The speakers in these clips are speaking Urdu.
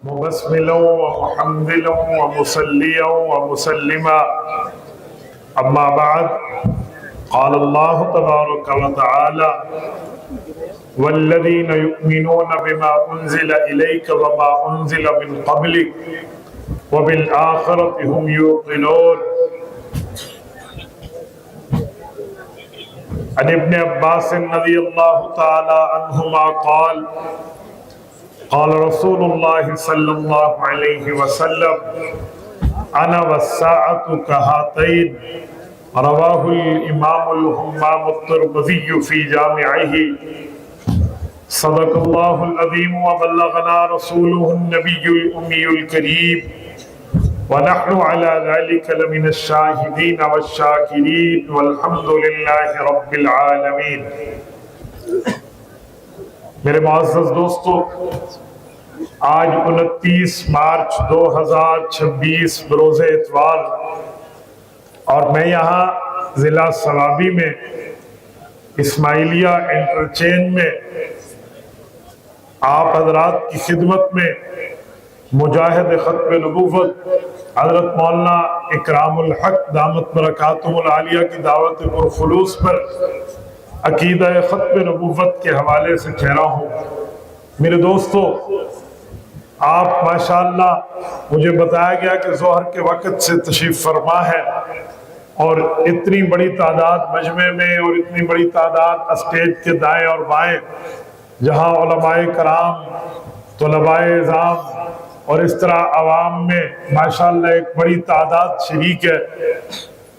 مبسملا ومحمدا ومصليا ومسلما أما بعد قال الله تبارك وتعالى والذين يؤمنون بما أنزل إليك وما أنزل من قبلك وبالآخرة هم يوقنون. عن ابن عباس رضي الله تعالى عنهما قال قال رسول الله صلى الله عليه وسلم أنا والساعة كهاتين. رواه الإمام الهمام الترمذي في جامعه. صدق الله العظيم وبلغنا رسوله النبي الأمي الكريم ونحن على ذلك لمن الشاهدين والشاكرين والحمد لله رب العالمين. میرے معزز دوستو، آج 29 مارچ 2026 بروز اتوار اور میں یہاں ضلع سوابی میں اسماعیلیہ انٹرچینج میں آپ حضرات کی خدمت میں مجاہد ختم نبوت حضرت مولانا اکرام الحق دامت برکاتہم العالیہ کی دعوت پرخلوص پر عقیدہ ختم نبوت کے حوالے سے کہہ رہا ہوں. میرے دوستو، آپ ماشاءاللہ مجھے بتایا گیا کہ ظہر کے وقت سے تشریف فرما ہے اور اتنی بڑی تعداد مجمع میں اور اتنی بڑی تعداد اسٹیج کے دائیں اور بائیں جہاں علماء کرام، طلباء اعظام اور اس طرح عوام میں ماشاءاللہ ایک بڑی تعداد شریک ہے.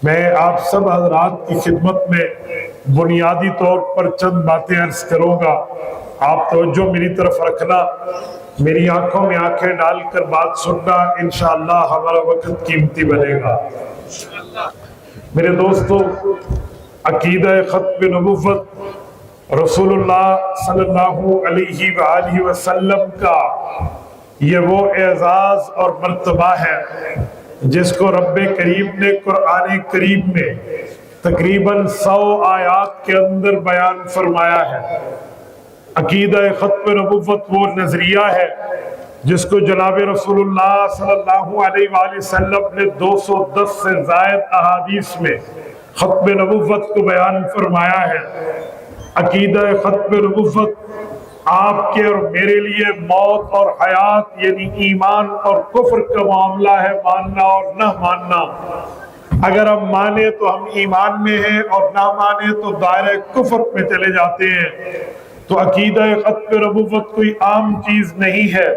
میں آپ سب حضرات کی خدمت میں بنیادی طور پر چند باتیں عرض کروں گا. آپ توجہ میری طرف رکھنا، میری آنکھوں میں آنکھیں ڈال کر بات سننا، انشاءاللہ ہمارا وقت قیمتی بنے گا. میرے دوستو، عقیدہ ختم نبوت رسول اللہ صلی اللہ علیہ وآلہ وسلم کا یہ وہ اعزاز اور مرتبہ ہے جس کو رب کریم نے قرآن کریم میں تقریباً 100 آیات کے اندر بیان فرمایا ہے. عقیدہ ختم نبوت وہ نظریہ ہے جس کو جناب رسول اللہ صلی اللہ علیہ وآلہ وسلم نے 210 سے زائد احادیث میں ختم نبوت کو بیان فرمایا ہے. عقیدہ ختم نبوت آپ کے اور میرے لیے موت اور حیات یعنی ایمان اور کفر کا معاملہ ہے، ماننا اور نہ ماننا. اگر ہم مانیں تو ہم ایمان میں ہیں اور نہ مانیں تو دائرہ کفر میں چلے جاتے ہیں. تو عقیدہ ختم نبوت کوئی عام چیز نہیں ہے.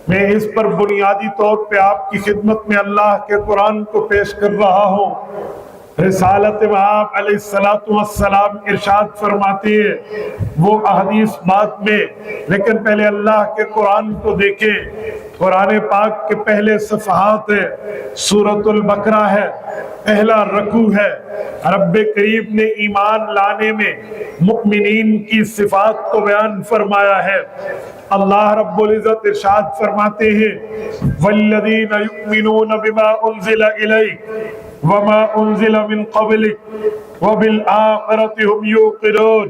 میں اس پر بنیادی طور پہ آپ کی خدمت میں اللہ کے قرآن کو پیش کر رہا ہوں. رسالت آپ علیہ السلام ارشاد فرماتے ہیں وہ احادیث بعد میں، لیکن پہلے اللہ کے قرآن کو دیکھیں. قرآن پاک کے پہلے صفحات ہے، سورۃ البقرہ ہے، پہلا رکوع ہے. رب کریم نے ایمان لانے میں مؤمنین کی صفات کو بیان فرمایا ہے. اللہ رب العزت ارشاد فرماتے ہیں والذین یؤمنون بما انزل الیک وما انزل من قبلک وبالآخرۃ هم یوقنون.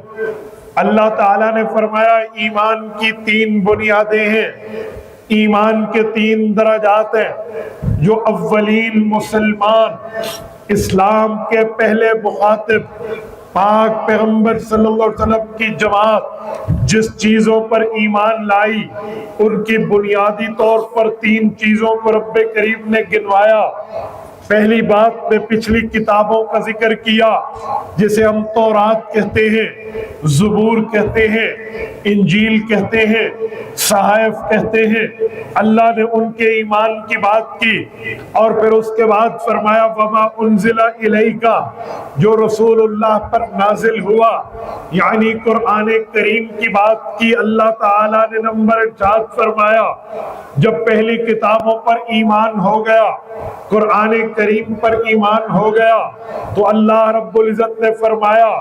اللہ تعالیٰ نے فرمایا ایمان کی 3 بنیادیں ہیں، ایمان کے 3 درجات ہیں. جو اولین مسلمان، اسلام کے پہلے مخاطب پاک پیغمبر صلی اللہ علیہ وسلم کی جماعت جس چیزوں پر ایمان لائی ان کی بنیادی طور پر 3 چیزوں کو رب کریم نے گنوایا. پہلی بات میں پچھلی کتابوں کا ذکر کیا جسے ہم تورات کہتے ہیں، زبور کہتے ہیں، انجیل کہتے ہیں، صحائف کہتے ہیں. اللہ نے ان کے ایمان کی بات کی اور پھر اس کے بعد فرمایا وما انزل الیک، جو رسول اللہ پر نازل ہوا یعنی قرآن کریم کی بات کی. اللہ تعالیٰ نے نمبر ارشاد فرمایا جب پہلی کتابوں پر ایمان ہو گیا، قرآن کریم پر ایمان ہو گیا، تو اللہ رب العزت نے فرمایا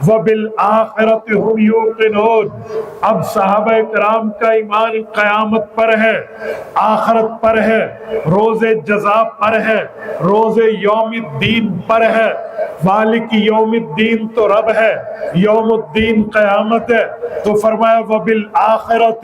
وَبِالْآخِرَةِ هُمْ يُوقِنُونَ. اب صحابہ کرام کا ایمان قیامت پر ہے، آخرت پر ہے، روز جزا پر ہے، روز یوم الدین پر ہے. مالک یوم الدین تو رب ہے، یوم الدین قیامت ہے. تو فرمایا وَبِالْآخِرَةِ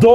2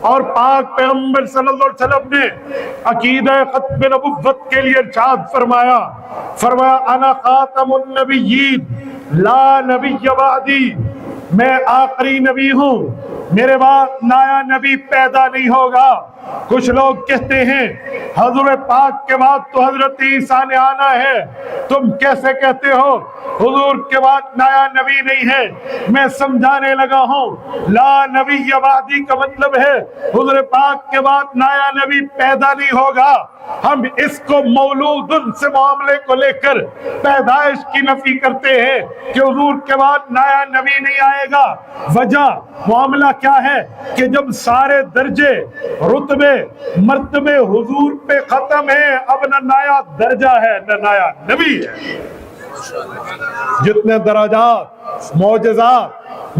اور پاک پیغمبر صلی اللہ علیہ وسلم نے عقیدہ ختم نبوت کے لیے ارشاد فرمایا انا خاتم النبیین لا نبی بعدی، میں آخری نبی ہوں، میرے بعد نیا نبی پیدا نہیں ہوگا۔ کچھ لوگ کہتے ہیں حضور پاک کے بعد تو حضرت عیسیٰ نے آنا ہے، تم کیسے کہتے ہو حضور کے بعد نیا نبی نہیں ہے؟ میں سمجھانے لگا ہوں لا نبی بعدی کا مطلب ہے حضور پاک کے بعد نیا نبی پیدا نہیں ہوگا۔ ہم اس کو مولود سے معاملے کو لے کر پیدائش کی نفی کرتے ہیں کہ حضور کے بعد نیا نبی نہیں آئے گا۔ وجہ معاملہ کیا ہے کہ جب سارے درجے رتبے مرتبے حضور پہ ختم ہیں، اب نہ نیا درجہ ہے نہ نیا نبی ہے۔ جتنے درجات، معجزات،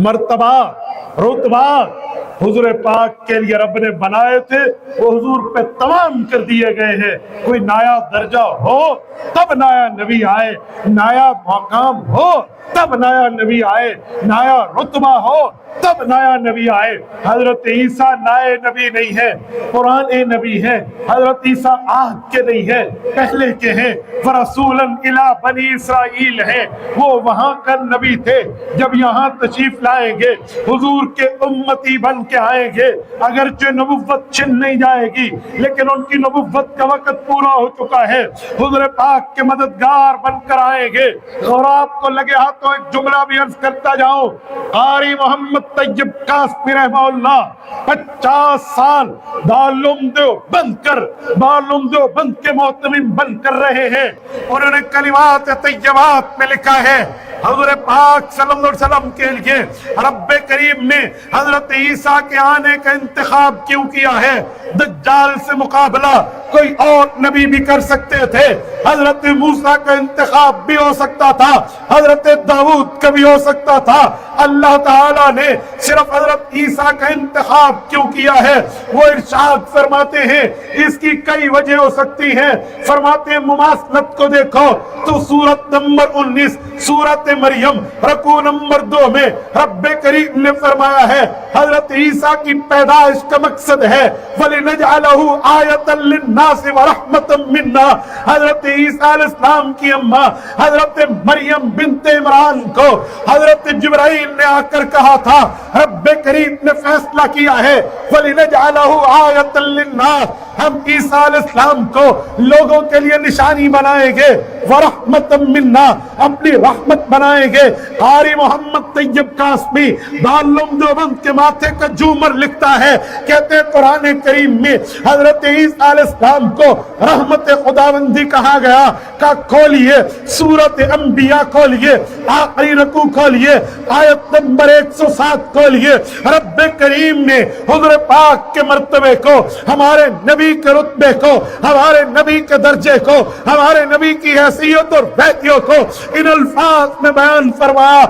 مرتبات، رتبات حضور پاک کے لیے رب نے بنائے تھے وہ حضور پہ تمام کر دیے گئے ہیں۔ کوئی نیا درجہ ہو تب نیا نبی آئے، نیا مقام ہو تب نیا نبی آئے، نیا رتبہ ہو تب نیا نبی آئے۔ حضرت عیسیٰ نئے نبی نہیں ہے، پرانے نبی ہیں۔ حضرت عیسیٰ عہد کے نہیں ہے، پہلے کے ہیں۔ فرسولاً الی بنی اسرائیل ہیں، وہ وہاں کا نبی تھے، جب یہاں تشریف لائیں گے حضور کے امتی بن کے آئیں گے۔ اگرچہ نبوت چھن نہیں جائے گی لیکن ان کی نبوت کا وقت پورا ہو چکا ہے، حضور پاک کے مددگار بن کر آئیں گے۔ اور آپ کو لگے ہاتھوں ایک جملہ بھی عرض کرتا جاؤں، قاری محمد طیب قاسمی رحمہ اللہ 50 سال دارالعلوم دیوبند کے محتمم بن کر رہے ہیں۔ انہوں نے کلمات طیبات میں لکھا ہے حضور پاک صلی اللہ علیہ وسلم کے لیے رب کریم نے حضرت عیسیٰ کے آنے کا انتخاب کیوں کیا ہے؟ دجال سے مقابلہ کوئی اور نبی بھی کر سکتے تھے، حضرت موسیٰ کا انتخاب بھی ہو سکتا تھا، حضرت داؤد کا بھی ہو سکتا تھا۔ اللہ تعالیٰ نے صرف حضرت عیسیٰ کا انتخاب کیوں کیا ہے؟ وہ ارشاد فرماتے ہیں اس کی کئی وجہ ہو سکتی ہیں۔ فرماتے ہیں مماثلت کو دیکھو تو سورت نمبر 19 سورت مریم رکوع نمبر 2 میں رب کریم نے فرمایا ہے حضرت عیسیٰ کی پیدائش کا مقصد ہے وَلِنَجْعَلَهُ آیَةً لِلنَّاسِ وَرَحْمَةً مِنَّا۔ حضرت عیسیٰ علیہ السلام کی اماں حضرت مریم بنت عمران کو حضرت جبرائیل نے آ کر کہا تھا، رب کریم نے فیصلہ کیا ہے وَلِنَجْعَلَهُ آیَةً لِلنَّاسِ، ہم عیسیٰ علیہ السلام کو لوگوں کے لیے نشانی بنائیں گے، وَرَحْمَةً مِنَّا، اپنی رحمت بنائیں گے۔ قاری محمد طیب قاسمی دارالعلوم دیوبند کے ماتھے کا جومر لکھتا ہے، کہتے ہیں قرآن کریم میں حضرت عیسیٰ علیہ السلام کو رحمت خداوندی کہا گیا۔ کا کھولیے سورت انبیاء کھولیے، آخری رکوع کھولیے، آیت نمبر 107 کھولیے۔ رب کریم نے حضور پاک کے مرتبے کو، ہمارے نبی کے رتبے کو، ہمارے نبی کے درجے کو، ہمارے نبی کی حیثیت اور وحدیوں کو ان الفاظ میں بیان فرمایا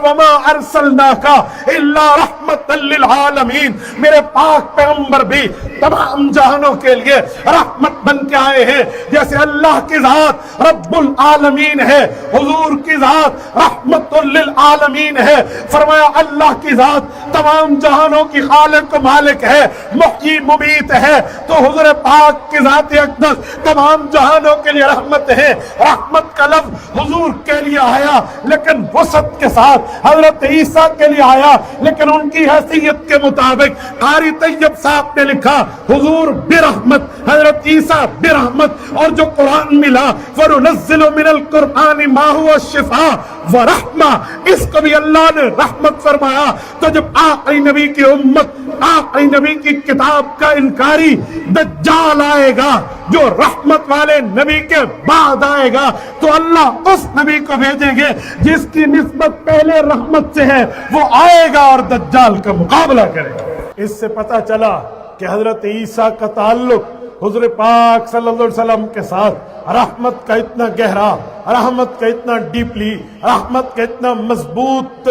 وَمَا أَرْسَلْنَاكَ إِلَّا رَحْمَةً لِلْعَالَمِينَ، میرے پاک پیغمبر بھی تمام جہانوں کے لیے رحمت بن کے آئے ہیں۔ جیسے اللہ کی ذات رب العالمین ہے، حضور کی ذات رحمت للعالمین ہے۔ فرمایا اللہ کی ذات تمام جہانوں کی خالق و مالک ہے، محیی ممیت ہے، تو حضور پاک کی ذات اقدس تمام جہانوں کے لیے رحمت ہے۔ رحمت کا لفظ حضور کے لیے آیا لیکن وسعت کے ساتھ، حضرت عیسیٰ کے لیے آیا لیکن ان کی حیثیت کے مطابق۔ قاری طیب صاحب نے لکھا حضور برحمت، حضرت عیسیٰ برحمت، اور جو قرآن ملا وَنُنَزِّلُ مِنَ الْقُرْآنِ مَا هُوَ شِفَاءٌ وَرَحْمَةٌ، اس کو بھی اللہ نے رحمت فرمایا۔ تو جب آخری نبی کی امت، آخری نبی کی کتاب کا انکاری دجال آئے گا جو رحمت والے نبی کے بعد آئے گا، تو اللہ اس نبی کو بھیجیں گے جس کی نسبت پہلے رحمت سے ہے، وہ آئے گا اور دجال کا مقابلہ کرے گا۔ اس سے پتہ چلا کہ حضرت عیسیٰ کا تعلق حضور پاک صلی اللہ علیہ وسلم کے ساتھ رحمت کا اتنا گہرا، رحمت کا اتنا ڈیپلی، رحمت کا اتنا مضبوط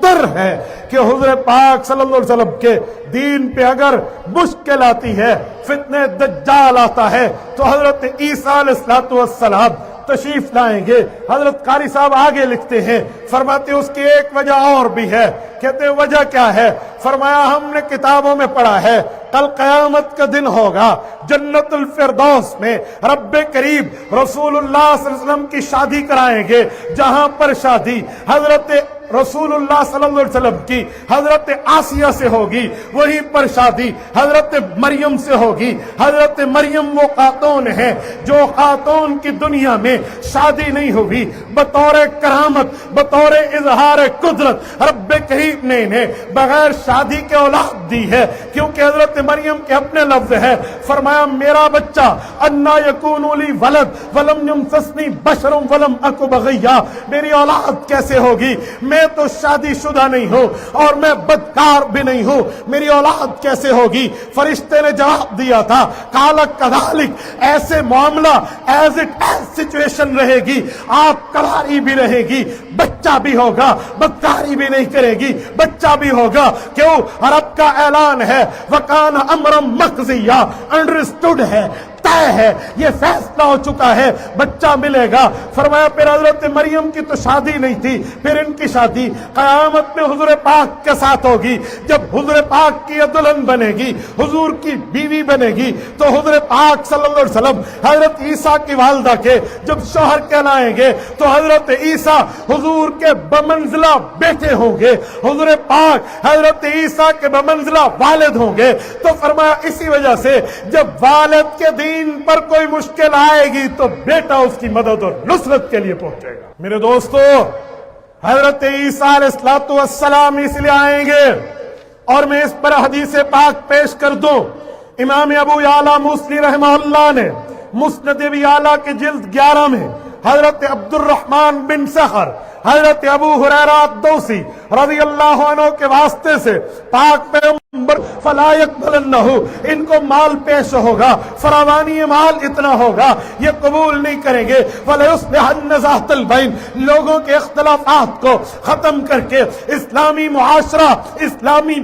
تر ہے کہ حضور پاک صلی اللہ علیہ وسلم کے دین پہ اگر مشکل آتی ہے، فتنہ دجال آتا ہے، تو حضرت عیسیٰ علیہ السلام تشریف لائیں گے۔ حضرت قاری صاحب آگے لکھتے ہیں، فرماتے اس کی ایک وجہ اور بھی ہے۔ کہتے ہیں وجہ کیا ہے؟ فرمایا ہم نے کتابوں میں پڑھا ہے کل قیامت کا دن ہوگا، جنت الفردوس میں رب کریم رسول اللہ صلی اللہ علیہ وسلم کی شادی کرائیں گے، جہاں پر شادی حضرت رسول اللہ صلی اللہ علیہ وسلم کی حضرت آسیہ سے ہوگی، وہیں پر شادی حضرت مریم سے ہوگی۔ حضرت مریم وہ خاتون ہے جو خاتون کی دنیا میں شادی نہیں ہوئی، بطور کرامت، بطور اظہار قدرت رب کریم نے انہیں بغیر شادی کے اولاد دی ہے، کیونکہ حضرت مریم کے اپنے لفظ ہے، فرمایا میرا بچہ انا یکون لی ولد ولم یمسسنی بشر ولم اک بغیا، میری اولاد کیسے ہوگی؟ میں تو شادی شدہ نہیں ہوں اور میں بدکار بھی نہیں ہوں، میری اولاد کیسے ہوگی؟ فرشتے نے جواب دیا تھا قال کذالک، ایسے معاملہ ایز اٹ ایز سچویشن رہے گی، آپ کلاری بھی رہے گی، بچہ بھی ہوگا، بدکاری بھی نہیں کرے گی، بچہ بھی ہوگا۔ کیوں؟ رب کا اعلان ہے وَكَانَ أَمْرًا مَقْضِيًّا، انڈرسٹوڈ ہے، طے ہے، یہ فیصلہ ہو چکا ہے، بچہ ملے گا۔ فرمایا پھر حضرت مریم کی تو شادی نہیں تھی، پھر ان کی شادی قیامت میں حضور پاک کے ساتھ ہوگی۔ جب حضور پاک کی دلہن بنے گی، حضور کی بیوی بنے گی، تو حضور پاک صلی اللہ علیہ وسلم حضرت عیسیٰ کی والدہ کے جب شوہر کہلائیں گے تو حضرت عیسیٰ حضور کے بمنزلہ بیٹے ہوں گے، حضور پاک حضرت عیسیٰ کے بمنزلہ والد ہوں گے۔ تو فرمایا اسی وجہ سے جب والد کے دین پر کوئی مشکل آئے گی تو بیٹا اس کی مدد اور نصرت کے لیے پہنچے گا۔ میرے دوستو، حضرت عیسیٰ علیہ السلام اس لیے آئیں گے، اور میں اس پر حدیث پاک پیش کر دوں۔ امام ابو یعلا موصلی رحمہ اللہ نے مسند ابی یعلا کے جلد 11 میں حضرت عبد الرحمن بن سخر، حضرت ابو ہریرہ الدوسی رضی اللہ عنہ کے واسطے سے پاک پیغمبر فلا یقبلنہ، ان کو مال پیش ہوگا، فراوانی مال اتنا ہوگا یہ قبول نہیں کریں گے، وَلَيُصْلِحَنَّ ذَاتَ الْبَيْنِ، لوگوں کے اختلافات کو ختم کر کے اسلامی معاشرہ، اسلامی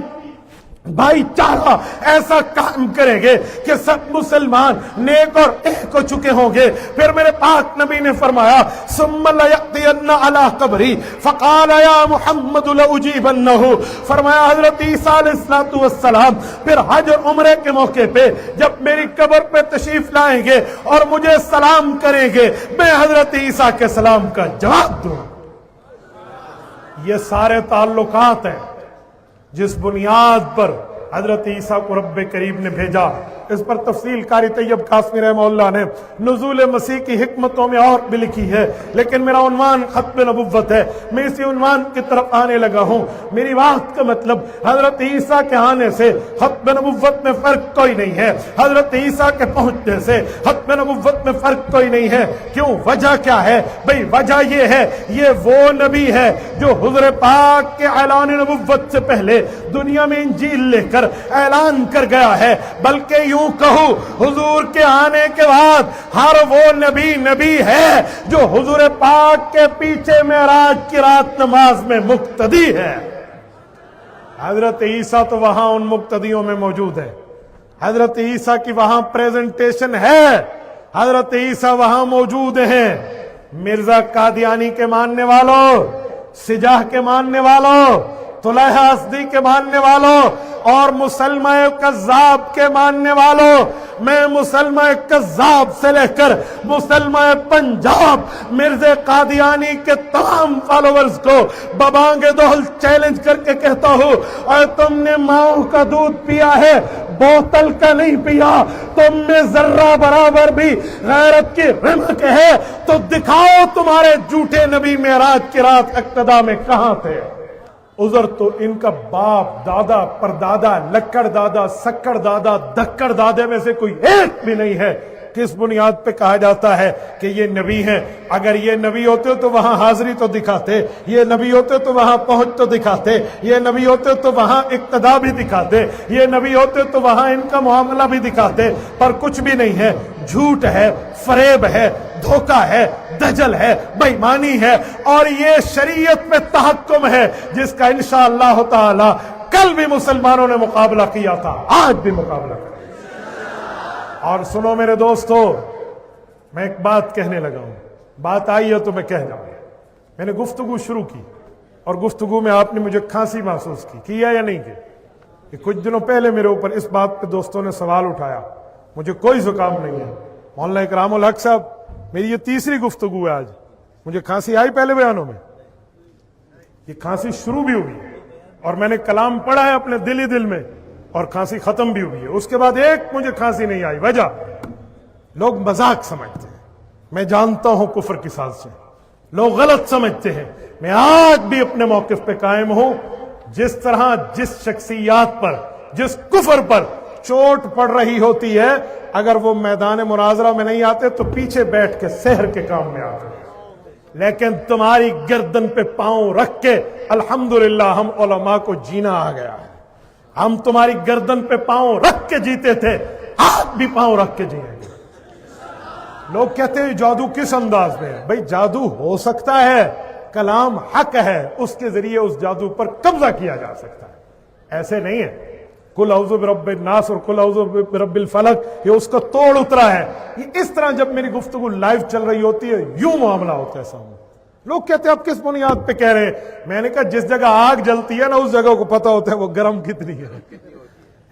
بھائی چارہ ایسا قائم کریں گے کہ سب مسلمان نیک اور ایک ہو چکے ہوں گے۔ پھر میرے پاک نبی نے فرمایا ثم لَيَأْتِيَنَّ عَلَىٰ قَبْرِي فَقَالَ يَا مُحَمَّدُ لَأُجِيبَنَّهُ، فرمایا حضرت عیسیٰ علیہ السلام پھر حج اور عمرے کے موقع پہ جب میری قبر پہ تشریف لائیں گے اور مجھے سلام کریں گے، میں حضرت عیسیٰ کے سلام کا جواب دوں۔ یہ سارے تعلقات ہیں جس بنیاد پر حضرت عیسیٰ کو رب کریم نے بھیجا۔ اس پر تفصیل قاری طیب قاسمی رحمہ اللہ نے نزول مسیح کی حکمتوں میں اور بھی لکھی ہے، لیکن میرا عنوان ختم نبوت ہے، میں اسی عنوان کی طرف آنے لگا ہوں۔ میری بات کا مطلب حضرت عیسیٰ کے آنے سے ختم نبوت میں فرق کوئی نہیں ہے، حضرت عیسیٰ کے پہنچنے سے ختم نبوت میں فرق کوئی نہیں ہے۔ کیوں؟ وجہ کیا ہے بھئی؟ وجہ یہ ہے یہ وہ نبی ہے جو حضور پاک کے اعلان نبوت سے پہلے دنیا میں انجیل لے کر اعلان کر گیا ہے، بلکہ یوں کہو حضور کے آنے کے بعد ہر وہ نبی ہے جو حضور پاک کے پیچھے معراج کی رات نماز میں مقتدی ہے۔ حضرت عیسیٰ تو وہاں ان مقتدیوں میں موجود ہے، حضرت عیسیٰ کی وہاں پریزنٹیشن ہے، حضرت عیسیٰ وہاں موجود ہیں۔ مرزا قادیانی کے ماننے والوں، سجاہ کے ماننے والوں، طلحہ اسدی کے ماننے والوں اور مسلمہ کذاب کے ماننے والوں، میں مسلمہ کذاب سے لے کر مسلمہ پنجاب مرزا قادیانی کے تمام فالوورز کو ببانگ دہل چیلنج کر کے کہتا ہوں، اور تم نے ماؤں کا دودھ پیا ہے، بوتل کا نہیں پیا، تم میں ذرہ برابر بھی غیرت کی رمق ہے تو دکھاؤ تمہارے جھوٹے نبی معراج کی رات اقتدا میں کہاں تھے۔ عذر تو ان کا باپ، دادا، پردادا، لکڑ دادا، سکڑ دادا، دکڑ دادے میں سے کوئی ایک بھی نہیں ہے۔ کس بنیاد پہ کہا جاتا ہے کہ یہ نبی ہیں؟ اگر یہ نبی ہوتے تو وہاں حاضری تو دکھاتے، یہ نبی ہوتے تو وہاں پہنچ تو دکھاتے، یہ نبی ہوتے تو وہاں اقتدا بھی دکھاتے، یہ نبی ہوتے تو وہاں ان کا معاملہ بھی دکھاتے، پر کچھ بھی نہیں ہے۔ جھوٹ ہے، فریب ہے، دھوکہ ہے، دجل ہے، بے ایمانی ہے، اور یہ شریعت میں تحکم ہے جس کا انشاءاللہ تعالی کل بھی مسلمانوں نے مقابلہ کیا تھا، آج بھی مقابلہ کریں۔ اور سنو میرے دوستو، میں ایک بات کہنے لگا ہوں، بات آئی ہے تو میں کہہ جاؤں گا۔ میں نے گفتگو شروع کی اور گفتگو میں آپ نے مجھے کھانسی محسوس کی ہے یا نہیں کی؟ کہ کچھ دنوں پہلے میرے اوپر اس بات پہ دوستوں نے سوال اٹھایا، مجھے کوئی زکام نہیں ہے۔ مولانا اکرام الحق صاحب، میری یہ تیسری گفتگو ہے آج، مجھے کھانسی آئی پہلے بیانوں میں؟ یہ کھانسی شروع بھی ہوئی اور میں نے کلام پڑھا ہے اپنے دل ہی دل میں اور کھانسی ختم بھی ہوئی ہے، اس کے بعد ایک مجھے کھانسی نہیں آئی۔ وجہ لوگ مذاق سمجھتے ہیں، میں جانتا ہوں کفر کی سازشیں، لوگ غلط سمجھتے ہیں۔ میں آج بھی اپنے موقف پہ قائم ہوں، جس طرح جس شخصیات پر، جس کفر پر چوٹ پڑ رہی ہوتی ہے، اگر وہ میدان مناظرہ میں نہیں آتے تو پیچھے بیٹھ کے سحر کے کام میں آتے، لیکن تمہاری گردن پہ پاؤں رکھ کے الحمدللہ ہم علماء کو جینا آ گیا ہے۔ ہم تمہاری گردن پہ پاؤں رکھ کے جیتے تھے، آج بھی پاؤں رکھ کے جیئیں گے۔ لوگ کہتے ہیں جادو کس انداز میں ہے؟ بھئی جادو ہو سکتا ہے، کلام حق ہے، اس کے ذریعے اس جادو پر قبضہ کیا جا سکتا ہے، ایسے نہیں ہے۔ قل اعوذ برب الناس اور قل اعوذ برب الفلق، یہ اس کا توڑ اترا ہے۔ یہ اس طرح جب میری گفتگو لائیو چل رہی ہوتی ہے یوں معاملہ ہوتا ہے سامنے۔ لوگ کہتے ہیں آپ کس بنیاد پہ کہہ رہے ہیں؟ میں نے کہا جس جگہ آگ جلتی ہے نا اس جگہ کو پتا ہوتا ہے وہ گرم کتنی ہے۔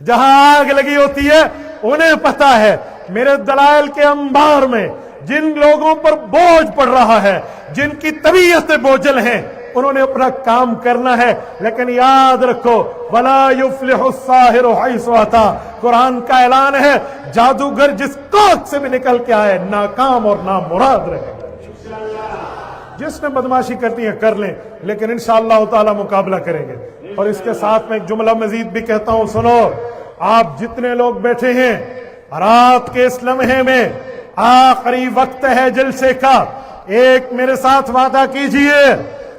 جہاں آگ لگی ہوتی ہے انہیں پتا ہے۔ میرے دلائل کے انبار میں جن لوگوں پر بوجھ پڑ رہا ہے، جن کی طبیعتیں بوجھل ہیں، انہوں نے اپنا کام کرنا ہے، لیکن یاد رکھو وَلَا يُفْلِحُ السَّاحِرُ حَيْثُ أَتَىٰ، قرآن کا اعلان ہے جادوگر جس کوکھ سے بھی نکل کے آئے ناکام اور نامراد رہے۔ جس نے بدماشی کرتی ہے کر لیں، لیکن انشاءاللہ تعالی مقابلہ کریں گے۔ اور اس کے ساتھ میں ایک جملہ مزید بھی کہتا ہوں، سنو، آپ جتنے لوگ بیٹھے ہیں رات کے اس لمحے میں آخری وقت ہے جلسے کا، ایک میرے ساتھ وعدہ کیجئے،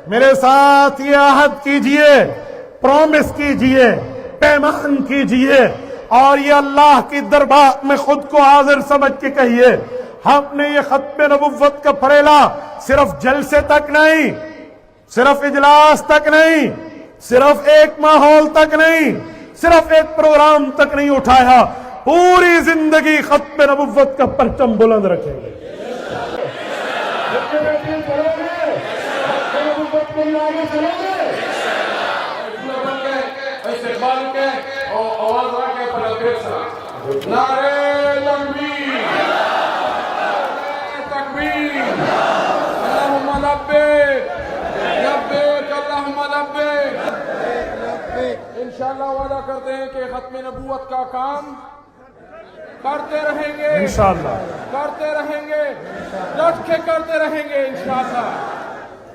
میرے ساتھ یہ عہد کیجئے، پرومس کیجئے، پیمان کیجئے، اور یہ اللہ کی دربار میں خود کو حاضر سمجھ کے کہیے، ہم نے یہ ختم نبوت کا پھریلا صرف جلسے تک نہیں، صرف اجلاس تک نہیں، صرف ایک ماحول تک نہیں، صرف ایک پروگرام تک نہیں اٹھایا، پوری زندگی ختم نبوت کا پرچم بلند رکھیں گے۔ نعرے تکبیر، تکبیر، اللہم لبیک، لبیک اللہم لبیک۔ انشاءاللہ وعدہ کرتے ہیں کہ ختم نبوت کا کام کرتے رہیں گے، انشاءاللہ کرتے رہیں گے، ڈٹ کے کرتے رہیں گے انشاءاللہ۔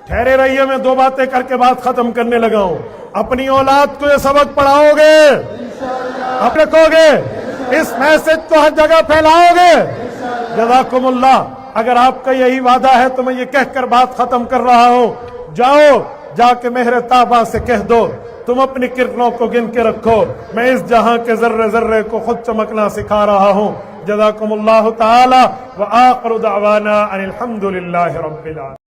ٹھہرے رہیے، میں دو باتیں کر کے بات ختم کرنے لگا ہوں۔ اپنی اولاد کو یہ سبق پڑھاؤ گے، اب رکھو گے، اس میسج کو ہر جگہ پھیلاؤ گے، جزاکم اللہ۔ اگر آپ کا یہی وعدہ ہے تو میں یہ کہہ کر بات ختم کر رہا ہوں، جاؤ جا کے مہر طابہ سے کہہ دو تم اپنی کرنوں کو گن کے رکھو، میں اس جہاں کے ذرے ذرے کو خود چمکنا سکھا رہا ہوں۔ جزاکم اللہ تعالی، وآخر دعوانا ان الحمد للہ رب العالمین۔